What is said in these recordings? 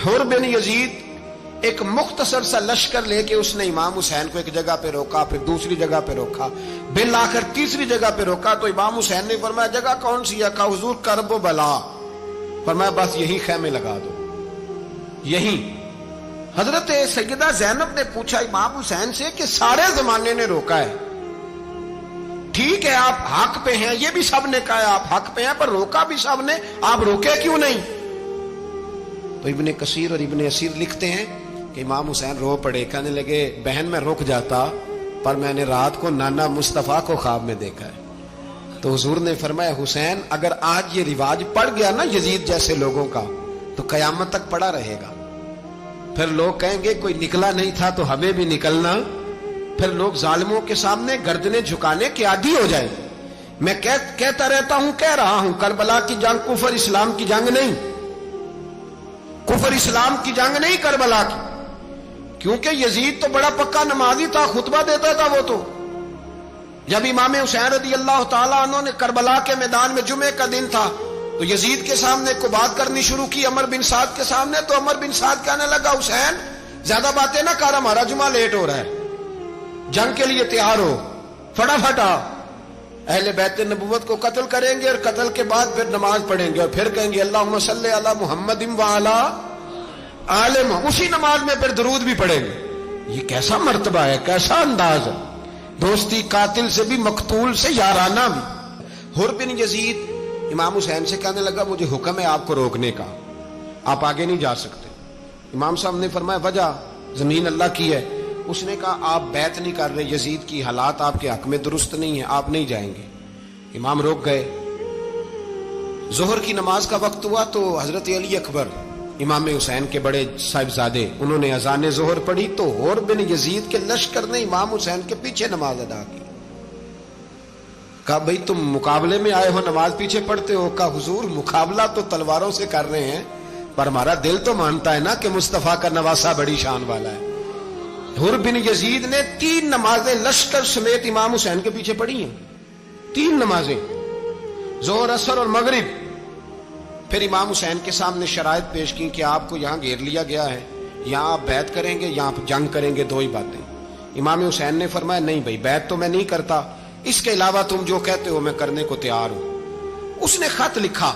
हुर बिन यजीद एक मुख्तसर सा लश्कर लेके उसने इमाम हुसैन को एक जगह पे रोका, फिर दूसरी जगह पे रोका, बिल आकर तीसरी जगह पे रोका। तो इमाम हुसैन ने फरमाया जगह कौन सी है? कहा हुजूर करब व बला। फरमाया बस यही खैमे लगा दो, यही। हजरत सैयदा ज़ैनब ने पूछा इमाम हुसैन से कि सारे जमाने ने रोका है, ठीक है आप हक पे हैं, ये भी सब ने कहा आप हक पे हैं, पर रोका भी सब ने, आप रोके क्यों नहीं? तो इब्ने कसीर और इब्ने असीर लिखते हैं कि इमाम हुसैन रो पड़े, कहने लगे बहन मैं रुक जाता पर मैंने रात को नाना मुस्तफा को ख्वाब में देखा है। तो हुजूर ने फरमाया हुसैन अगर आज ये रिवाज पड़ गया ना यजीद जैसे लोगों का तो कयामत तक पड़ा रहेगा। फिर लोग कहेंगे कोई निकला नहीं था तो हमें भी निकलना, फिर लोग जालिमों के सामने गर्दनें झुकाने के आदी हो जाएंगे। मैं कहता रहता हूं, कह रहा हूं, करबला की जंग कुफर इस्लाम की जंग नहीं, कुफर इस्लाम की जंग नहीं करबला की, क्योंकि यजीद तो बड़ा पक्का नमाजी था, खुतबा देता था वो तो। जब इमाम हुसैन रज़ी अल्लाह तआला अन्हु ने करबला के मैदान में जुमे का दिन था तो यजीद के सामने को बात करनी शुरू की, अमर बिन साद के सामने। तो अमर बिन साद कहने लगा हुसैन ज्यादा बातें ना कर, हमारा जुमा लेट हो रहा है, जंग के लिए तैयार हो, फटाफट आ। अहले बैत नबुव्वत को कत्ल करेंगे और कत्ल के बाद फिर नमाज पढ़ेंगे और फिर कहेंगे अल्लाहुम्मा सल्ली अला मुहम्मदिन व अला आले मुहम्मद, उसी नमाज में फिर दरूद भी पढ़ेंगे। ये कैसा मर्तबा है, कैसा अंदाज है, दोस्ती कातिल से भी मकतूल से याराना भी। हुर बिन यजीद इमाम हुसैन से कहने लगा मुझे हुक्म है आपको रोकने का, आप आगे नहीं जा सकते। इमाम साहब ने फरमाया वजह? जमीन अल्लाह की है। उसने कहा आप बैत नहीं कर रहे, यजीद की हालात आपके हक में दुरुस्त नहीं है, आप नहीं जाएंगे। इमाम रोक गए। जोहर की नमाज का वक्त हुआ तो हजरत अली अकबर इमाम हुसैन के बड़े साहिबजादे, उन्होंने अजान जोहर पढ़ी तो हुर बिन यजीद के लश्कर ने इमाम हुसैन के पीछे नमाज अदा की। कहा भाई तुम मुकाबले में आए हो, नमाज पीछे पढ़ते हो? कहा हुजूर मुकाबला तो तलवारों से कर रहे हैं पर हमारा दिल तो मानता है ना कि मुस्तफा का नवासा बड़ी शान वाला है। हुर बिन यजीद ने 3 नमाजें लश्कर समेत इमाम हुसैन के पीछे पढ़ी हैं, 3 नमाजें, जोहर असर और मगरिब। फिर इमाम हुसैन के सामने शराइत पेश की कि आपको यहां घेर लिया गया है, यहां आप बैत करेंगे या आप जंग करेंगे, 2 ही बातें। इमाम हुसैन ने फरमाया नहीं भाई बैत तो मैं नहीं करता, इसके अलावा तुम जो कहते हो मैं करने को तैयार हूं। उसने खत लिखा,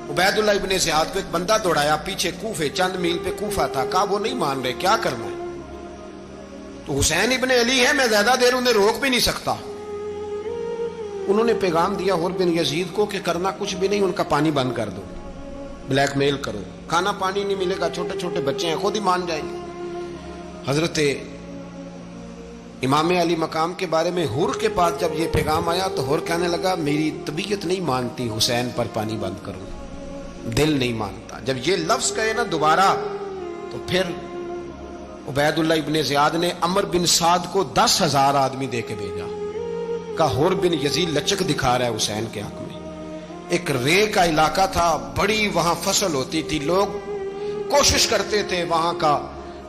उबैदुल्लाह इब्ने ज़ियाद को एक बंदा दौड़ाया पीछे, कूफे चंद मील पे कूफा था। कहा वो नहीं मान रहे, क्या करना है? तो हुसैन इब्ने अली है, मैं ज्यादा देर उन्हें रोक भी नहीं सकता। उन्होंने पैगाम दिया हुर बिन यजीद को कि करना कुछ भी नहीं, उनका पानी बंद कर दो, ब्लैकमेल करो, खाना पानी नहीं मिलेगा, छोटे छोटे बच्चे हैं, खुद ही मान जाएंगे। हजरत इमाम अली मकाम के बारे में हुर के पास जब ये पैगाम आया तो हुर कहने लगा मेरी तबीयत नहीं मानती हुसैन पर पानी बंद करूं, दिल नहीं मानता। जब ये लफ्ज कहे ना दोबारा तो फिर उबैदुल्लाह इब्ने ज़ियाद ने अमर बिन साद को 10,000 आदमी दे के भेजा। का हुर बिन यजीद लचक दिखा रहा है हुसैन के हक में। एक रे का इलाका था, बड़ी वहां फसल होती थी, लोग कोशिश करते थे वहां का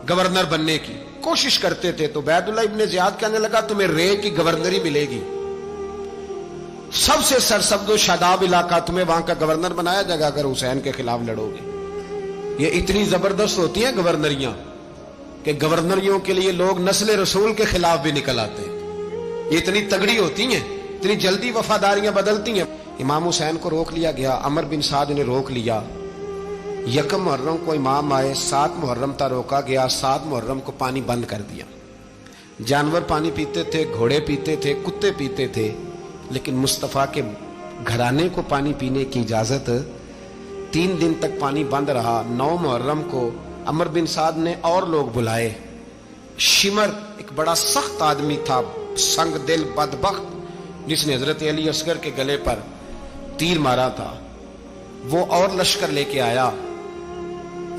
गवर्नर बनने की, कोशिश करते थे। तो उबैदुल्लाह इब्ने ज़ियाद कहने लगा तुम्हें रे की गवर्नरी मिलेगी, सबसे सरसब्दो शादाब इलाका, तुम्हें वहां का गवर्नर बनाया जाएगा अगर हुसैन के खिलाफ लड़ोगे। ये इतनी जबरदस्त होती हैं गवर्नरियां कि गवर्नरियों के लिए लोग नस्ल रसूल के खिलाफ भी निकल आते हैं। ये इतनी तगड़ी होती हैं, इतनी जल्दी वफादारियां बदलती हैं। इमाम हुसैन को रोक लिया गया, अमर बिन साद ने रोक लिया। यकम मुहर्रम को इमाम आए, 7 मुहर्रम तक रोका गया, 7 मुहर्रम को पानी बंद कर दिया। जानवर पानी पीते थे, घोड़े पीते थे, कुत्ते पीते थे, लेकिन मुस्तफ़ा के घराने को पानी पीने की इजाजत 3 दिन तक पानी बंद रहा। 9 मुहर्रम को अमर बिन साद ने और लोग बुलाए। शिमर एक बड़ा सख्त आदमी था, संग दिल बदबख्त, जिसने हजरत अली असगर के गले पर तीर मारा था, वो और लश्कर लेके आया।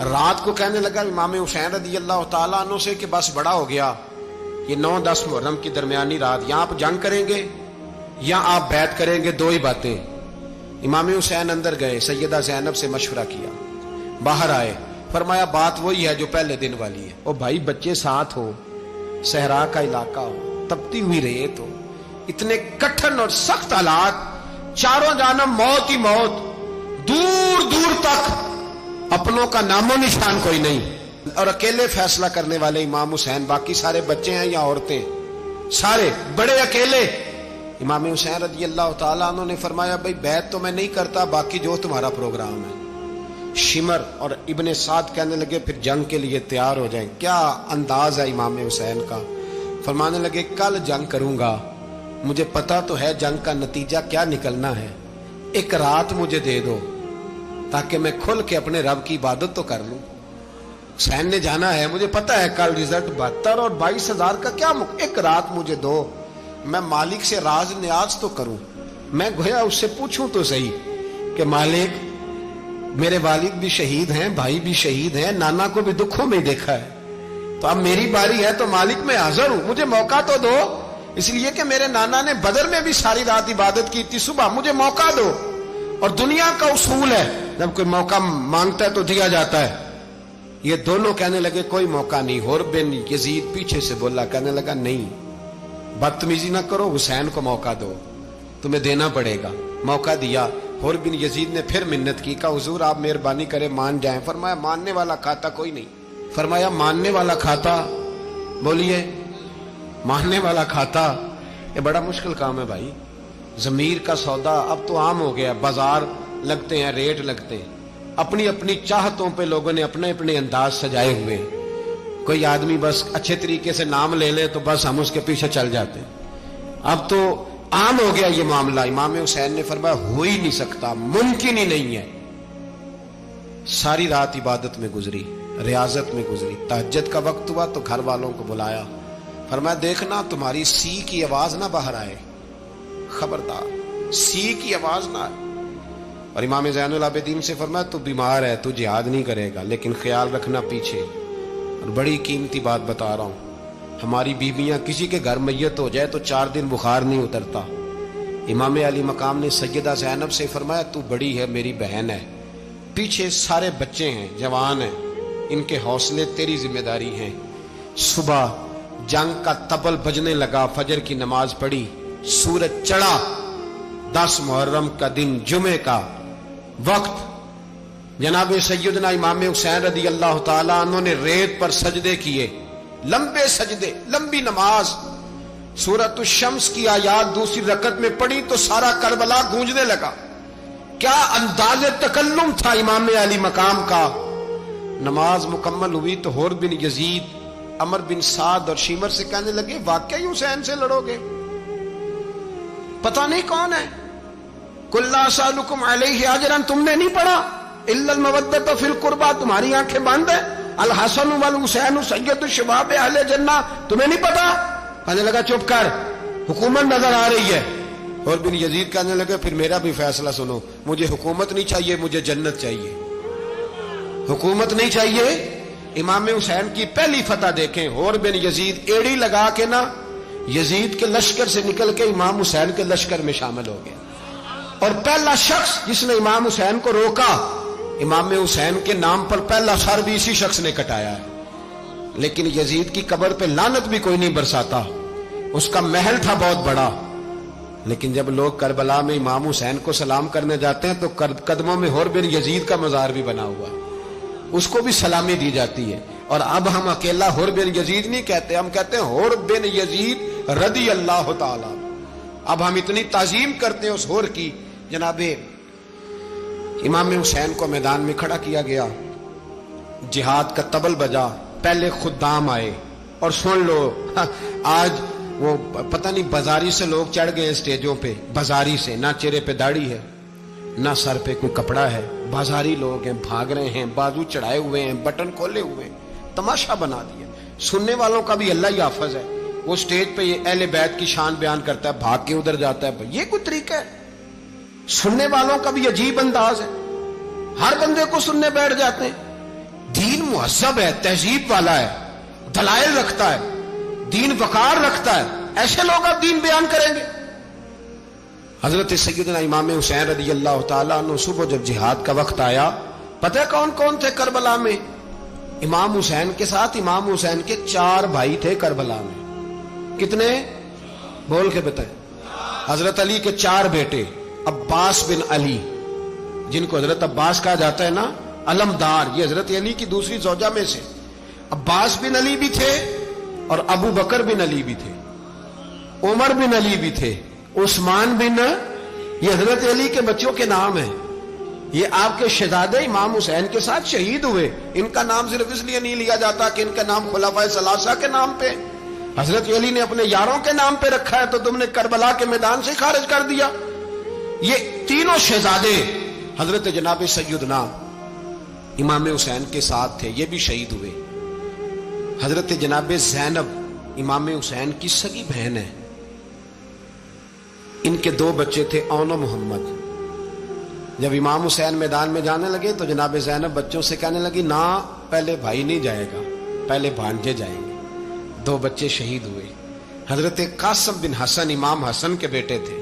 रात को कहने लगा इमाम हुसैन रज़ी अल्लाह तआला अन्हु से कि बस बड़ा हो गया, ये 9-10 मुहर्रम की दरमियानी रात, या आप जंग करेंगे या आप बैत करेंगे, 2 ही बातें। इमाम हुसैन अंदर गए, सैयदा ज़ैनब से मशवरा किया, बाहर आए, फरमाया बात वही है जो पहले दिन वाली है। ओ भाई बच्चे साथ हो, सहरा का इलाका हो, तपती हुई रेत हो, इतने कठिन और सख्त हालात, चारों जानब मौत ही मौत, दूर दूर तक अपनों का नामो निशान कोई नहीं, और अकेले फैसला करने वाले इमाम हुसैन, बाकी सारे बच्चे हैं या औरतें, सारे बड़े अकेले। इमाम हुसैन रज़ी अल्लाह तआला अन्हु ने फरमाया भाई बैत तो मैं नहीं करता, बाकी जो तुम्हारा प्रोग्राम है। शिमर और इब्ने साद कहने लगे फिर जंग के लिए तैयार हो जाएं। क्या अंदाज है इमाम हुसैन का। फरमाने लगे कल जंग करूंगा, मुझे पता तो है जंग का नतीजा क्या निकलना है, एक रात मुझे दे दो ताकि मैं खुल के अपने रब की इबादत तो कर लूं। हुसैन ने जाना है, मुझे पता है कल रिजल्ट 72 और 22,000 का क्या एक रात मुझे दो, मैं मालिक से राज न्याज तो करूं। मैं गोया उससे पूछूं तो सही कि मालिक मेरे वालिद भी शहीद हैं, भाई भी शहीद हैं, नाना को भी दुखों में देखा है, तो अब मेरी बारी है, तो मालिक मैं हाजिर हूं, मुझे मौका तो दो। इसलिए कि मेरे नाना ने बदर में भी सारी रात इबादत की थी, सुबह मुझे मौका दो। और दुनिया का उसूल है जब कोई मौका मांगता है तो दिया जाता है। ये दोनों कहने लगे कोई मौका नहीं। हुर बिन यजीद पीछे से बोला, कहने लगा नहीं बदतमीजी ना करो, हुसैन को मौका दो, तुम्हें देना पड़ेगा। मौका दिया। हुर बिन यजीद ने फिर मिन्नत की, कहा हुजूर आप मेहरबानी करें मान जाएं। फरमाया मानने वाला खाता कोई नहीं। फरमाया मानने वाला खाता, बोलिए मानने वाला खाता, ये बड़ा मुश्किल काम है भाई। जमीर का सौदा अब तो आम हो गया, बाजार लगते हैं, रेट लगते हैं, अपनी अपनी चाहतों पे लोगों ने अपने अपने अंदाज सजाए हुए हैं। कोई आदमी बस अच्छे तरीके से नाम ले ले तो बस हम उसके पीछे चल जाते हैं। अब तो आम हो गया ये मामला। इमाम हुसैन ने फरमाया हो ही नहीं सकता, मुमकिन ही नहीं है। सारी रात इबादत में गुजरी, रियाजत में गुजरी। तहज्जुद का वक्त हुआ तो घर वालों को बुलाया, फरमाया देखना तुम्हारी सी की आवाज ना बाहर आए, खबरदार सी की आवाज ना आए। और इमाम ज़ैनुल आबिदीन से फरमाया तू बीमार है, तू जिहाद नहीं करेगा, लेकिन ख्याल रखना पीछे। और बड़ी कीमती बात बता रहा हूं, हमारी बीवियां किसी के घर मैयत हो जाए तो 4 दिन बुखार नहीं उतरता। इमाम अली मकाम ने सैयदा ज़ैनब से फरमाया तू बड़ी है, मेरी बहन है, पीछे सारे बच्चे हैं, जवान हैं, इनके हौसले तेरी जिम्मेदारी है। सुबह जंग का तबल बजने लगा, फजर की नमाज पढ़ी, सूरज चढ़ा, 10 मुहर्रम का दिन, जुमे का वक्त। जनाब सैयदना इमाम हुसैन रज़ी अल्लाह ताला अन्हु ने रेत पर सजदे किए, लंबे सजदे, लंबी नमाज। सूरत शम्स की आयात दूसरी रकत में पढ़ी तो सारा करबला गूंजने लगा। क्या अंदाज़े तकल्लुम था इमाम अली मकाम का। नमाज मुकम्मल हुई तो हुर बिन यजीद, अमर बिन साद और शीमर से कहने लगे वाकई हुसैन से लड़ोगे, पता नहीं कौन है। कुल्ला सालुकुम अलैहि अजरन, तुमने नहीं पढ़ा, इल्लल मवद्दत फिल कुर्बा, तुम्हारी आंखें बंद है। अल हसन वल हुसैन सय्यदु शबाब अहले जन्नह, तुम्हें नहीं पता। कहने लगा चुप कर, हुकूमत नजर आ रही है। और बिन यजीद कहने लगे फिर मेरा भी फैसला सुनो, मुझे हुकूमत नहीं चाहिए, मुझे जन्नत चाहिए। हुकूमत नहीं चाहिए। इमाम हुसैन की पहली फतह देखें, और बिन यजीद एड़ी लगा के ना यजीद के लश्कर से निकल के इमाम हुसैन के लश्कर में शामिल हो गया। और पहला शख्स जिसने इमाम हुसैन को रोका, इमाम हुसैन के नाम पर पहला सर भी इसी शख्स ने कटाया है। लेकिन यजीद की कब्र पे लानत भी कोई नहीं बरसाता, उसका महल था बहुत बड़ा। लेकिन जब लोग करबला में इमाम हुसैन को सलाम करने जाते हैं तो कदमों में हुर बिन यजीद का मजार भी बना हुआ है, उसको भी सलामी दी जाती है। और अब हम अकेला हुर बिन यजीद नहीं कहते, हम कहते हैं हुर बिन यजीद रदी अल्लाह ताला। अब हम इतनी ताजीम करते हैं उस हुर की। जनाबे इमाम हुसैन को मैदान में खड़ा किया गया, जिहाद का तबल बजा, पहले खुद्दाम आए। और सुन लो, आज वो पता नहीं बाजारी से लोग चढ़ गए स्टेजों पे, बाजारी से, ना चेहरे पे दाढ़ी है, ना सर पे कोई कपड़ा है, बाजारी लोग हैं, भाग रहे हैं, बाजू चढ़ाए हुए हैं, बटन खोले हुए हैं, तमाशा बना दिया। सुनने वालों का भी अल्लाह ही हाफिज है। वो स्टेज पे ये अहले बैत की शान बयान करता है, भाग के उधर जाता है, ये कोई तरीका है। सुनने वालों का भी अजीब अंदाज है, हर बंदे को सुनने बैठ जाते हैं। दीन मुहज्जब है, तहजीब वाला है, दलाइल रखता है, दीन वकार रखता है, ऐसे लोग अब दीन बयान करेंगे। हजरत सैयदना इमाम हुसैन रज़ी अल्लाह ताला अन्हु सुबह जब जिहाद का वक्त आया, पता है कौन कौन थे करबला में? इमाम हुसैन के साथ इमाम हुसैन के 4 भाई थे करबला में। कितने? बोल के बताए। हजरत अली के 4 बेटे, अब्बास बिन अली, जिनको हजरत अब्बास कहा जाता है ना, علمدار، یہ حضرت علی کی دوسری زوجہ میں سے۔ عباس بن علی بھی تھے اور ابو بکر بن علی بھی تھے، عمر بن علی بھی تھے، عثمان بن، یہ حضرت علی کے بچوں کے نام ہیں۔ یہ آپ کے شہزادے امام حسین کے ساتھ شہید ہوئے، ان کا نام صرف اس لیے نہیں لیا جاتا کہ ان کا نام خلفائے ثلاثہ کے نام پہ، حضرت علی نے اپنے یاروں کے نام پہ رکھا ہے تو تم نے کربلا کے میدان سے خارج کر دیا۔ یہ تینوں شہزادے حضرت جناب سیدنا امام حسین کے ساتھ تھے، یہ بھی شہید ہوئے۔ حضرت جناب زینب امام حسین کی سگی بہن ہے، ان کے 2 بچے تھے، اون و محمد۔ جب امام حسین میدان میں جانے لگے تو جناب زینب بچوں سے کہنے لگی نہ، پہلے بھائی نہیں جائے گا، پہلے بھانجے جائیں گے۔ 2 بچے شہید ہوئے۔ حضرت قاسم بن حسن امام حسن کے بیٹے تھے،